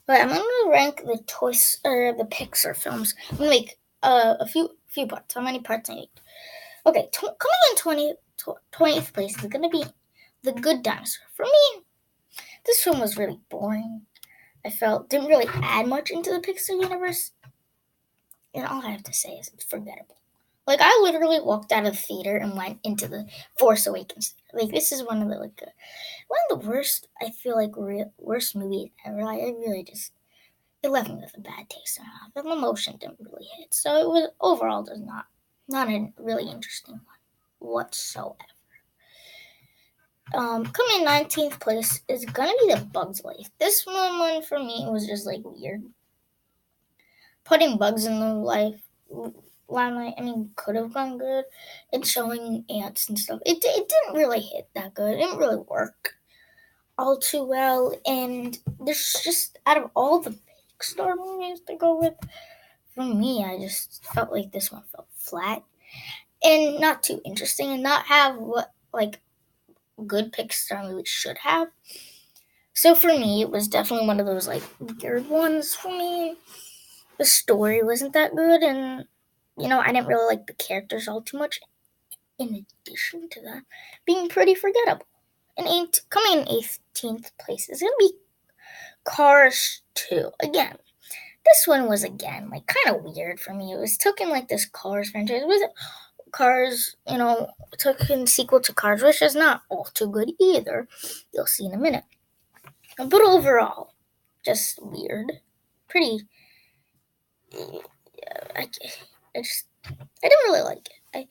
But I'm gonna rank the Pixar films. I'm gonna make a few parts. How many parts I need? Okay, coming in 20th place is gonna be The Good Dinosaur. For me, this film was really boring. I felt didn't really add much into the Pixar universe, and all I have to say is it's forgettable. Like I literally walked out of the theater and went into the Force Awakens. Like this is one of the worst. I feel like worst movies ever. I really just it left me with a bad taste in my mouth. The emotion didn't really hit, so it was overall just not a really interesting one whatsoever. Coming in 19th place is gonna be The Bug's Life. This one for me was just like weird. Putting bugs in the limelight, I mean, could have gone good. And showing ants and stuff, it didn't really hit that good. It didn't really work all too well. And there's just out of all the Pixar movies to go with, for me, I just felt like this one felt flat and not too interesting, and not have what like good Pixar movies should have. So for me, it was definitely one of those like weird ones for me. The story wasn't that good, and I didn't really like the characters all too much. In addition to that, being pretty forgettable. Coming in 18th place is gonna be Cars 2. Again, this one was again like kind of weird for me. It was taken like this Cars franchise. It was Cars, took in sequel to Cars, which is not all too good either. You'll see in a minute. But overall, just weird. Pretty. I didn't really like it.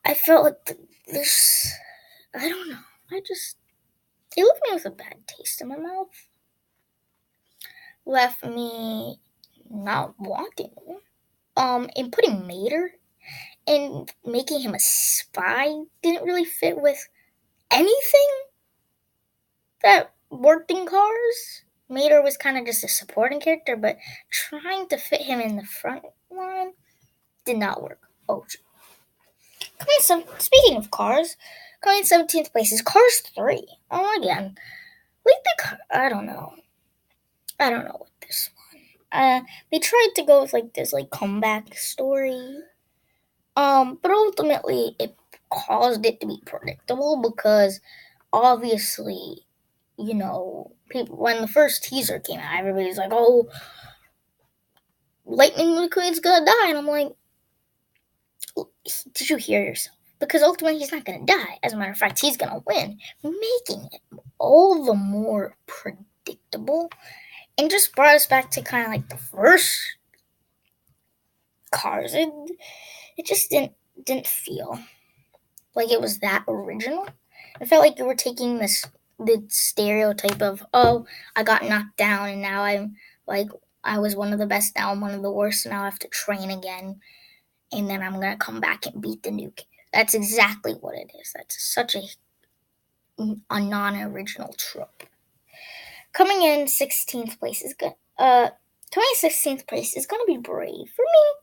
I felt like this. I don't know. It left me with a bad taste in my mouth. Left me not wanting it. And putting Mater and making him a spy didn't really fit with anything that worked in Cars. Mater was kind of just a supporting character, but trying to fit him in the front line did not work. Oh, speaking of Cars, coming 17th place is Cars 3. Oh, again, I don't know. I don't know what this one. They tried to go with like this like comeback story. But ultimately it caused it to be predictable because obviously, people when the first teaser came out, everybody's like, "Oh, Lightning McQueen's gonna die," and I'm like, "Did you hear yourself?" Because ultimately he's not gonna die. As a matter of fact, he's gonna win, making it all the more predictable, and just brought us back to kind of like the first Cars. It just didn't feel like it was that original. It felt like you were taking the stereotype of, oh, I got knocked down and now I'm like I was one of the best, now I'm one of the worst, now I have to train again, and then I'm gonna come back and beat the new kid. That's exactly what it is. That's such a non-original trope. Coming in 16th place is good. 16th place is gonna be Brave for me.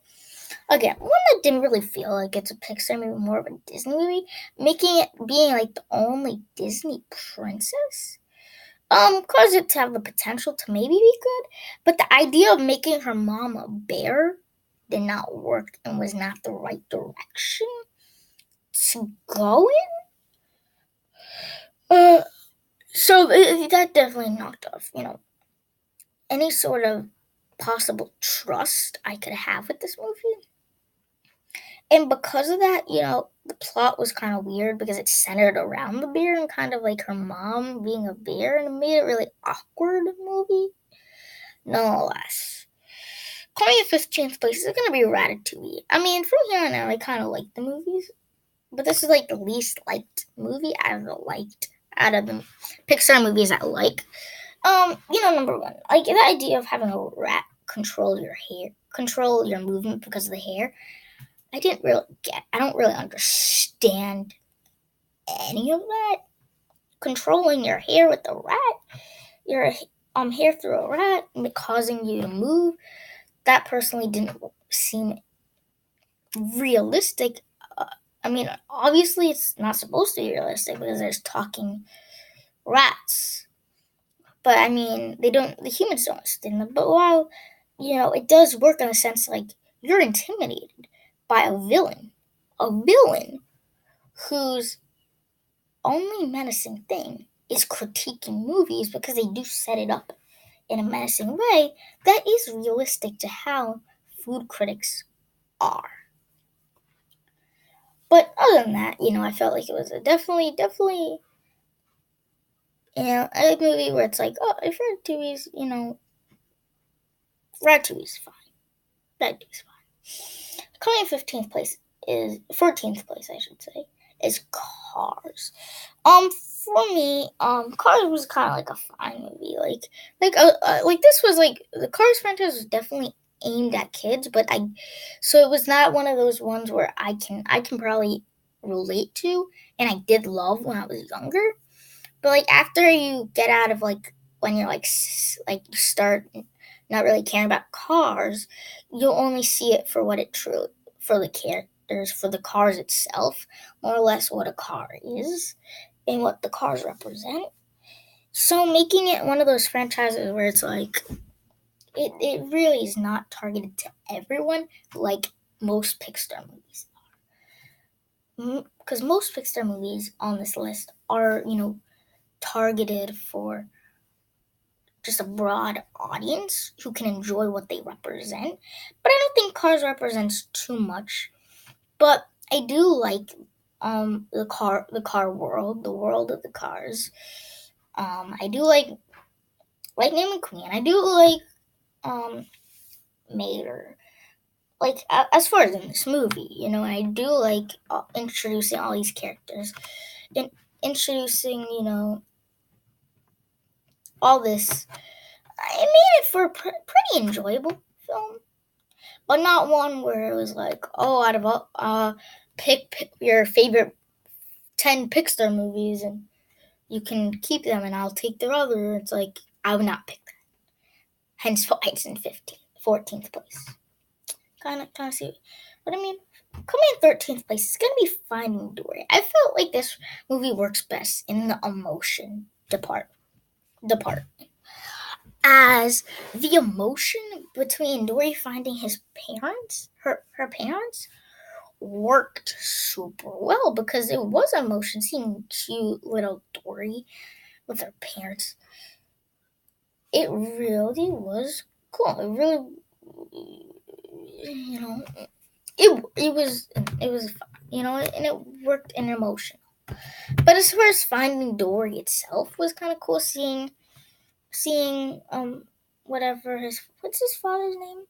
Again, one that didn't really feel like it's a Pixar movie, more of a Disney movie, making it being like the only Disney princess. Caused it to have the potential to maybe be good, but the idea of making her mom a bear did not work and was not the right direction to go in. So that definitely knocked off, any sort of possible trust I could have with this movie. And because of that, the plot was kind of weird because it centered around the bear and kind of like her mom being a bear, and it made it really awkward movie. Nonetheless, coming in 15th place is going to be Ratatouille. I mean, from here on out, I kind of like the movies, but this is like the least liked movie out of the Pixar movies I like. Number one, I get the idea of having a rat control your movement because of the hair. I don't really understand any of that. Controlling your hair with a rat, your hair through a rat, causing you to move. That personally didn't seem realistic. I mean, obviously it's not supposed to be realistic because there's talking rats. But I mean, the humans don't have stigma. But while, it does work in the sense like you're intimidated by a villain whose only menacing thing is critiquing movies because they do set it up in a menacing way that is realistic to how food critics are. But other than that, I felt like it was a definitely, a movie where it's like, oh, if Ratatouille's, Ratatouille's fine. Ratatouille's fine. Coming in 14th place, I should say, is Cars. For me, Cars was kind of like a fine movie. Like this was like the Cars franchise was definitely aimed at kids, but so it was not one of those ones where I can probably relate to, and I did love when I was younger. But like after you get out of like when you're like you start not really caring about cars, you'll only see it for what it truly for the characters, for the cars itself, more or less what a car is and what the cars represent. So making it one of those franchises where it's like it really is not targeted to everyone like most Pixar movies are. Because most Pixar movies on this list are, targeted for just a broad audience who can enjoy what they represent. But I don't think Cars represents too much. But I do like the car world, the world of the cars. I do like Lightning McQueen. I do like Mater. Like as far as in this movie, and I do like introducing all these characters, and introducing all this. It made it for a pretty enjoyable film, but not one where it was like, oh, out of pick your favorite 10 Pixar movies and you can keep them and I'll take their other. It's like I would not pick that. Hence why it's in 14th place. Kind of see what I mean. Coming in 13th place is gonna be Finding Dory. I felt like this movie works best in the emotion department. As the emotion between Dory finding his parents, her parents, worked super well because it was emotion seeing cute little Dory with her parents. It really was cool. It really, it was fun, and it worked in emotion. But as far as Finding Dory itself was kind of cool, seeing what's his father's name?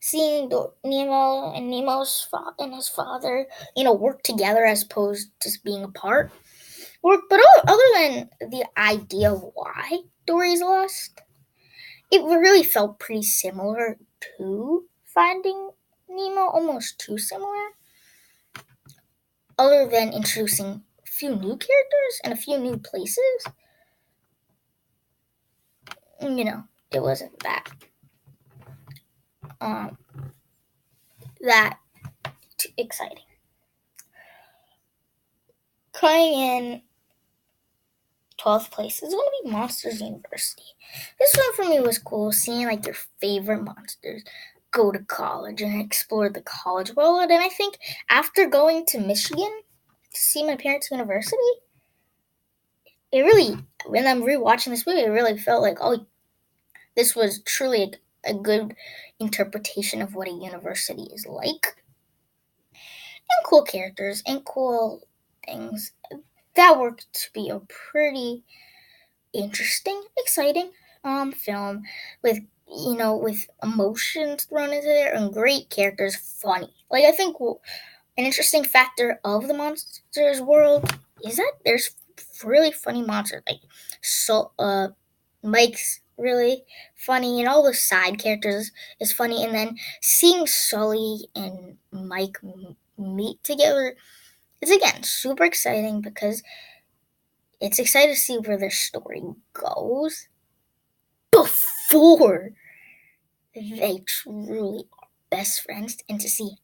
Seeing Nemo and and his father, work together as opposed to just being apart. But other than the idea of why Dory's lost, it really felt pretty similar to Finding Nemo, almost too similar. Other than introducing a few new characters and a few new places, it wasn't that that exciting. Coming in 12th place is going to be Monsters University. This one for me was cool, seeing like your favorite monsters go to college and explore the college world. And I think after going to Michigan to see my parents' university, it really, when I'm rewatching this movie, it really felt like, oh, this was truly a good interpretation of what a university is like. And cool characters and cool things. That worked to be a pretty interesting, exciting film with with emotions thrown into there and great characters, funny. Like I think an interesting factor of the monsters world is that there's really funny monsters. Like Mike's really funny, and all the side characters is funny. And then seeing Sully and Mike meet together is again super exciting because it's exciting to see where their story goes before they truly are best friends and to see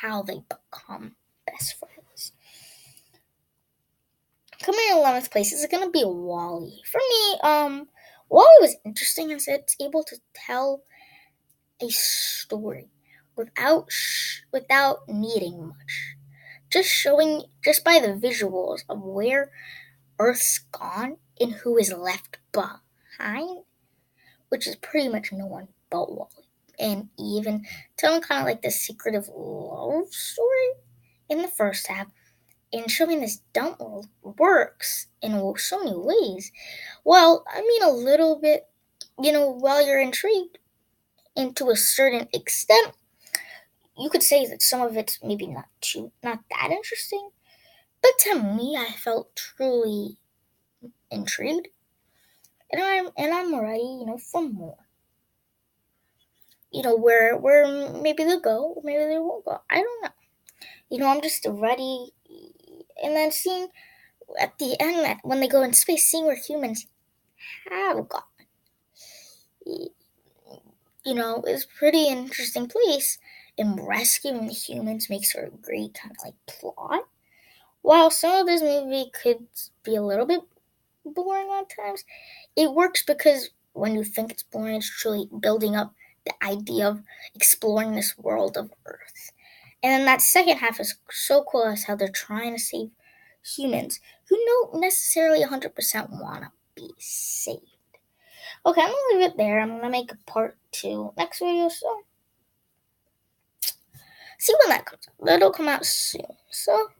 how they become best friends. coming in 11th place is going to be Wall-E. For me, Wall-E was interesting as it's able to tell a story without needing much. Just by the visuals of where Earth's gone and who is left behind, which is pretty much no one but Wall-E. And even telling kind of like the secretive love story in the first half, and showing this dumb world works in so many ways. Well, I mean, a little bit, while you're intrigued, and to a certain extent, you could say that some of it's maybe not that interesting. But to me, I felt truly intrigued, and I'm ready, for more. Where maybe they'll go, or maybe they won't go. I don't know. I'm just ready, and then seeing at the end that when they go in space, seeing where humans have gone, is pretty interesting place. And rescuing the humans makes for a great kind of like plot. While some of this movie could be a little bit boring at times, it works because when you think it's boring, it's truly building up the idea of exploring this world of Earth. And then that second half is so cool as how they're trying to save humans who don't necessarily 100% want to be saved. Okay, I'm going to leave it there. I'm going to make a part 2 next video, so see when that comes out. That'll come out soon. So